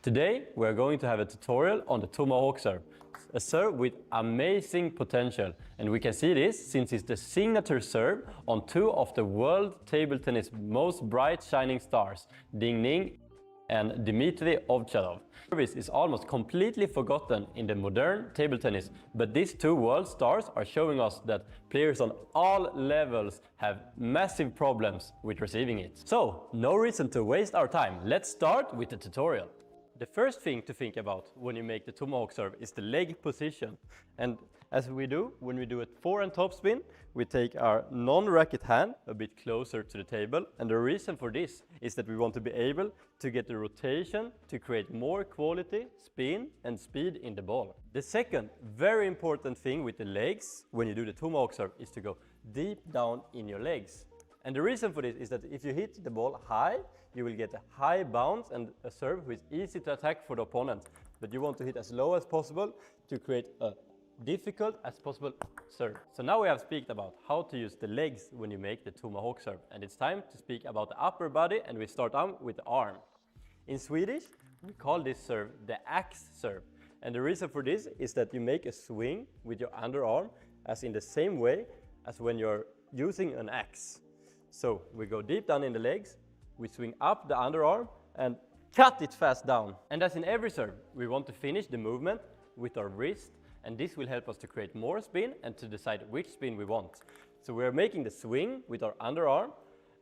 Today we're going to have a tutorial on the Tomahawk Serve, a serve with amazing potential, and we can see this since it's the signature serve on two of the world table tennis most bright shining stars, Ding Ning and Dmitry Ovtcharov. Service is almost completely forgotten in the modern table tennis, but these two world stars are showing us that players on all levels have massive problems with receiving it. So, no reason to waste our time. Let's start with the tutorial. The first thing to think about when you make the Tomahawk Serve is the leg position. And as we do, when we do a forehand topspin, we take our non-racket hand a bit closer to the table. And the reason for this is that we want to be able to get the rotation to create more quality, spin and speed in the ball. The second very important thing with the legs when you do the Tomahawk Serve is to go deep down in your legs. And the reason for this is that if you hit the ball high, you will get a high bounce and a serve which is easy to attack for the opponent. But you want to hit as low as possible to create a difficult as possible serve. So now we have spoken about how to use the legs when you make the Tomahawk Serve. And it's time to speak about the upper body, and we start out with the arm. In Swedish, we call this serve the axe serve. And the reason for this is that you make a swing with your underarm as in the same way as when you're using an axe. So we go deep down in the legs, we swing up the underarm and cut it fast down. And as in every serve, we want to finish the movement with our wrist, and this will help us to create more spin and to decide which spin we want. So we are making the swing with our underarm,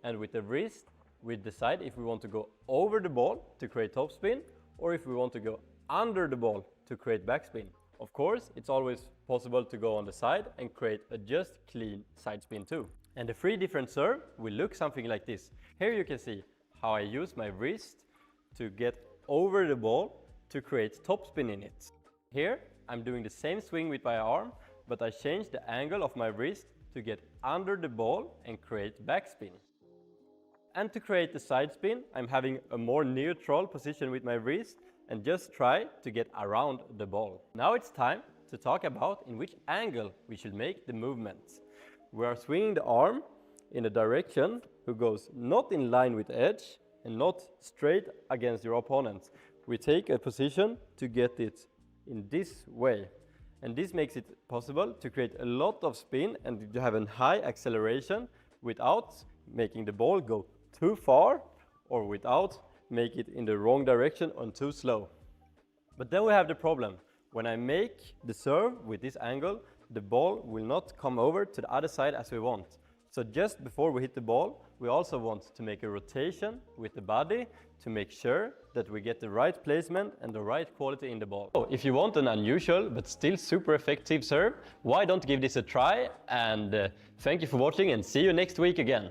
and with the wrist, we decide if we want to go over the ball to create topspin or if we want to go under the ball to create backspin. Of course, it's always possible to go on the side and create a just clean side spin too. And the three different serve will look something like this. Here you can see how I use my wrist to get over the ball to create topspin in it. Here I'm doing the same swing with my arm, but I change the angle of my wrist to get under the ball and create backspin. And to create the side spin, I'm having a more neutral position with my wrist and just try to get around the ball. Now it's time to talk about in which angle we should make the movements. We are swinging the arm in a direction who goes not in line with the edge and not straight against your opponent. We take a position to get it in this way. And this makes it possible to create a lot of spin and to have a high acceleration without making the ball go too far or without make it in the wrong direction or too slow. But then we have the problem. When I make the serve with this angle, the ball will not come over to the other side as we want. So just before we hit the ball, we also want to make a rotation with the body to make sure that we get the right placement and the right quality in the ball. So if you want an unusual but still super effective serve, why don't give this a try? And thank you for watching and see you next week again.